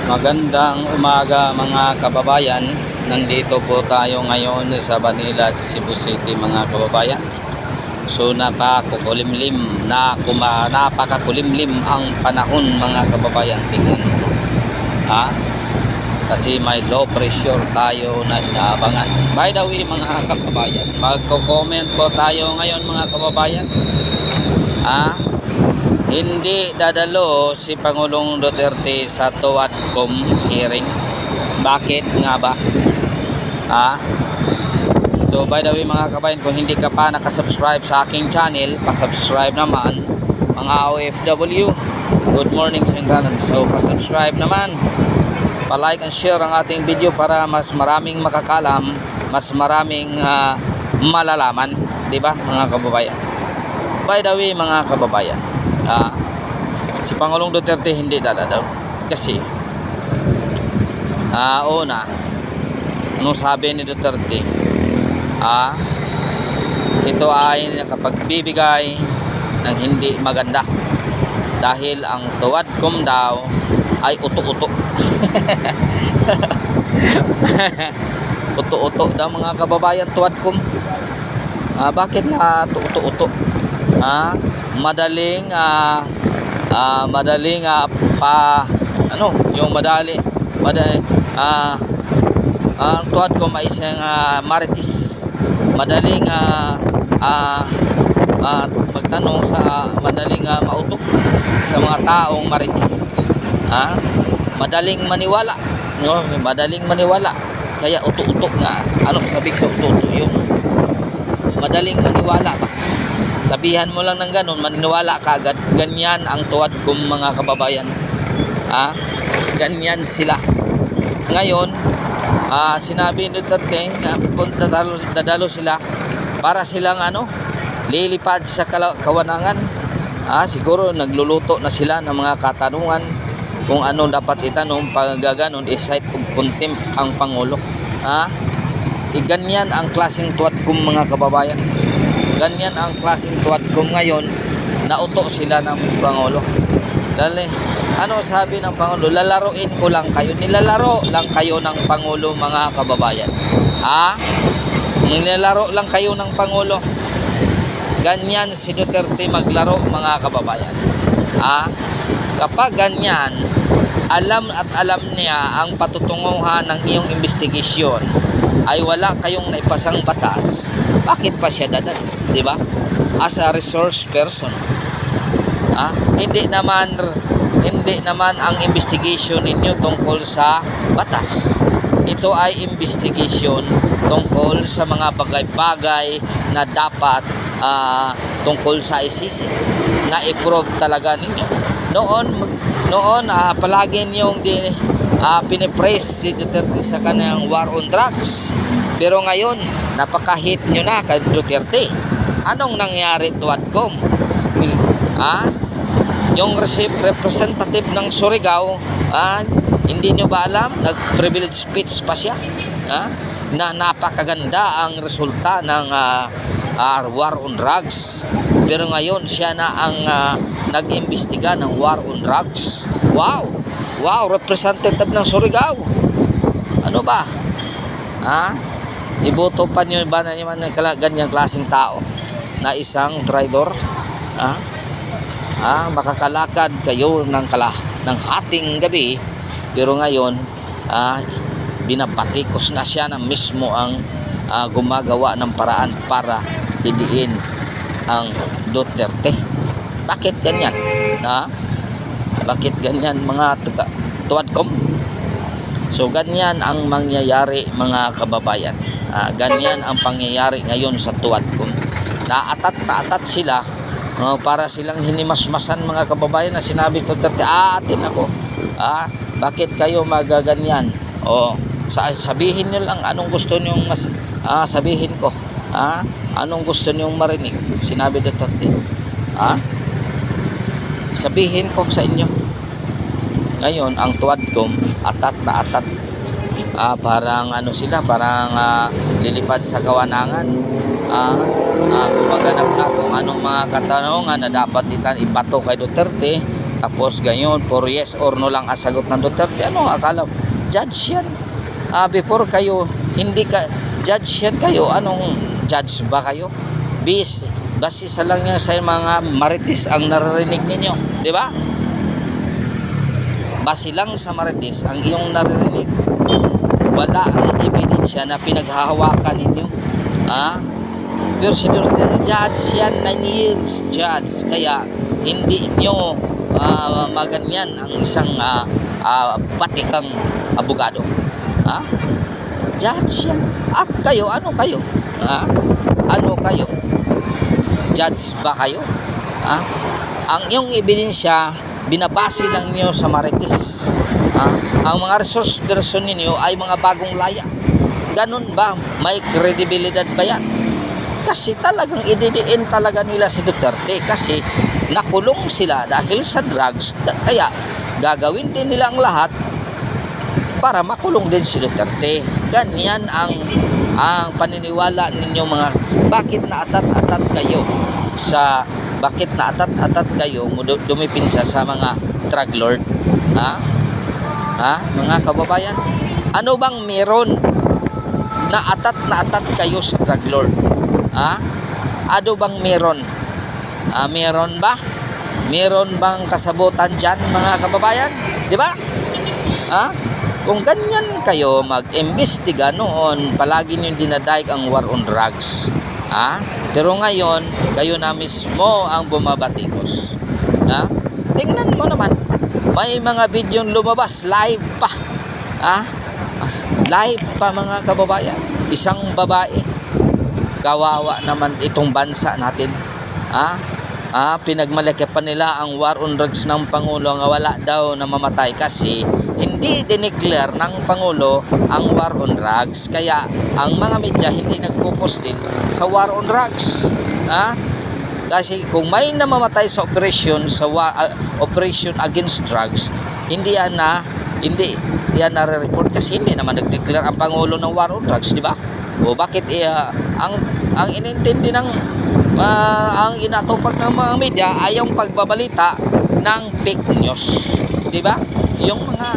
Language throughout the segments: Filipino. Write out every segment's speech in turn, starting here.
Magandang umaga mga kababayan. Nandito po tayo ngayon sa Manila, Cebu City mga kababayan. So napakakulimlim ang panahon mga kababayan. Tingnan mo. Kasi may low pressure tayo na inaabangan. By the way mga kababayan, magko-comment po tayo ngayon mga kababayan. Hindi dadalo si Pangulong Duterte sa TUADCOM hearing. Bakit nga ba? So by the way mga kabayan, kung hindi ka pa nakasubscribe sa aking channel, pasubscribe naman mga OFW. Good morning sa inyo. So pasubscribe naman, pa-like and share ang ating video para mas maraming makakalam, mas maraming malalaman, di ba mga kababayan? By the way mga kababayan, si Pangulong Duterte hindi dadalaw kasi una, anong sabi ni Duterte? Ito ay nakapagbibigay ng hindi maganda dahil ang TUADCOM daw ay uto-uto. Uto-uto daw mga kababayan TUADCOM. Bakit na uto-uto? Madaling ang TUADCOM ay isang marites. Madaling magtanong sa madaling mautok sa mga taong marites. Madaling maniwala, no? Madaling maniwala. Kaya uto-uto nga. Ano sabi sa uto-uto? Yung madaling maniwala ba? Sabihan mo lang ng ganun, maniniwala ka agad. Ganyan ang TUADCOM mga kababayan. Ganyan sila. Ngayon, sinabi ni Duterte na dadalo sila para silang lilipad sa kawanangan. Siguro nagluluto na sila ng mga katanungan kung ano dapat itanong. Pag gaganon, i-cite of contempt ang Pangulo. Ganyan ang klaseng TUADCOM mga kababayan. Ganyan ang klaseng TUADCOM ngayon. Nauto sila ng Pangulo. Dali, ano sabi ng Pangulo? Lalaroin ko lang kayo. Nilalaro lang kayo ng Pangulo mga kababayan. Nilalaro lang kayo ng Pangulo. Ganyan si Duterte maglaro mga kababayan. Kapag ganyan, alam at alam niya ang patutunguhan ng iyong investigasyon ay wala kayong naipasang batas, bakit pa siya dadalo? Diba? As a resource person. Hindi naman ang investigation ninyo tungkol sa batas. Ito ay investigation tungkol sa mga bagay-bagay na dapat tungkol sa ICC na i-prove talaga ninyo. Noon palagi niyong pinipraise si Duterte sa kanyang war on drugs. Pero ngayon, napaka-hit nyo na kay Duterte. Anong nangyari TUADCOM? Yung representative ng Surigao, hindi nyo ba alam? Nag-privilege speech pa siya. Na napakaganda ang resulta ng war on drugs. Pero ngayon, siya na ang nag-imbestiga ng war on drugs. Wow, representative ng Surigao. Ano ba? Iboto pa nyo ba na naman ng ganyang klaseng tao na isang traidor? Makakalakad kayo ng hating gabi, pero ngayon binabatikos na siya na mismo ang gumagawa ng paraan para hidiin ang Duterte. Bakit ganyan? Bakit ganyan mga TUADCOM? So ganyan ang mangyayari mga kababayan. Ganyan ang pangyayari ngayon sa TUADCOM. Naatat sila para silang hinimasmasan mga kababayan na sinabi ko Duterte, atin ako. Bakit kayo magaganyan? Sabihin nyo lang anong gusto nyo sabihin ko. Anong gusto nyo marinig? Sinabi Duterte. Sabihin ko sa inyo. Ngayon ang TUADCOM atat na atat. Parang parang lilipad sa kawanangan. Gumaganap na kung anong mga katanungan na dapat ipato kay Duterte. Tapos ganyan, for yes or no lang ang sagot ng Duterte. Ano akala mo? Judge yan. Before kayo, hindi ka, judge yan kayo. Anong judge ba kayo? Base sa lang yan sa mga marites ang naririnig ninyo. Di ba? Base lang sa marites ang iyong naririnig. Wala ang ebidensya na pinaghahawakan ninyo. Pero si Duterte, judge yan, 9 years judge. Kaya hindi nyo maganyan ang isang batikang abogado. Judge yan. Kayo, ano kayo? Ano kayo? Judge ba kayo? Ang iyong ebidensya, binabase lang niyo sa marites. Ang mga resource person ninyo ay mga bagong laya. Ganun ba? May credibility ba yan? Kasi talagang ididiin talaga nila si Duterte kasi nakulong sila dahil sa drugs. Kaya gagawin din nila ang lahat para makulong din si Duterte. Ganyan ang paniniwala ninyo mga bakit naatat-atat kayo dumipinsa sa mga drug lord. Mga kababayan, ano bang meron na atat kayo sa drug lord? Ano bang meron? Meron ba? Meron bang kasabutan dyan mga kababayan? Di ba? Kung ganyan kayo mag-imbestiga noon, palagi nyo dinadaig ang war on drugs. Pero ngayon, kayo na mismo ang bumabatikos. Tingnan mo naman, may mga video lumabas, live pa. Live pa mga kababayan. Isang babae. Kawawa naman itong bansa natin. Pinagmalaki pa nila ang war on drugs ng Pangulo nga wala daw na mamatay kasi hindi dineclare ng Pangulo ang war on drugs. Kaya ang mga media hindi nagpo-post din sa war on drugs. Kasi kung may namamatay sa operation operation against drugs, hindi yan na-report kasi hindi naman nag-declare ang Pangulo ng war on drugs, di ba? O bakit ang inintindi ng ang inatupag ng mga media ay yung pagbabalita ng fake news, di ba? Yung mga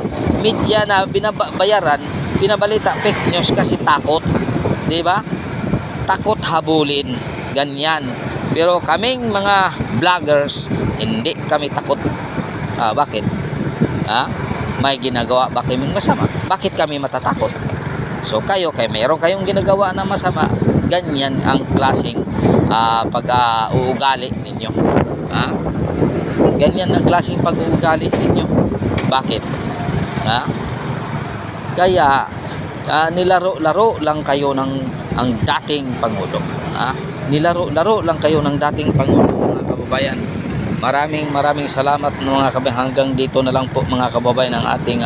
media na binabalita fake news kasi takot, di ba? Takot habulin, ganyan. Pero kaming mga vloggers, hindi kami takot. Bakit? May ginagawa ba kaming masama? Bakit kami matatakot? So kayo, meron kayong ginagawa na masama, ganyan ang klaseng pag-uugali ninyo. Ganyan ang klaseng pag-uugali ninyo. Bakit? Kaya nilaro-laro lang kayo ng ang dating Pangulo. Nilaro-laro lang kayo ng dating Pangulo mga kababayan. Maraming salamat mga kababayan. Hanggang dito na lang po mga kababayan ang ating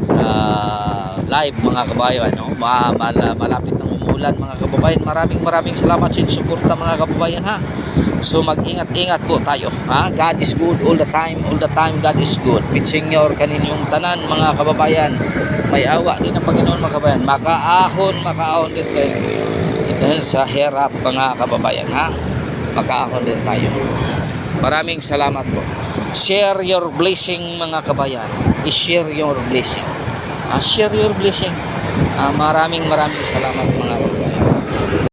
sa live mga kababayan. Malapit ng umulan mga kababayan. Maraming salamat sa suporta mga kababayan So mag-ingat-ingat po tayo. God is good all the time God is good. Pitsenyor kaninyong tanan mga kababayan. May awa din ang Panginoon mga kababayan. Makaahon din kayo dahil sa hirap mga kababayan. Makaahon din tayo. Maraming salamat po. Share your blessing mga kabayan. I-share your blessing. Share your blessing. Maraming salamat mga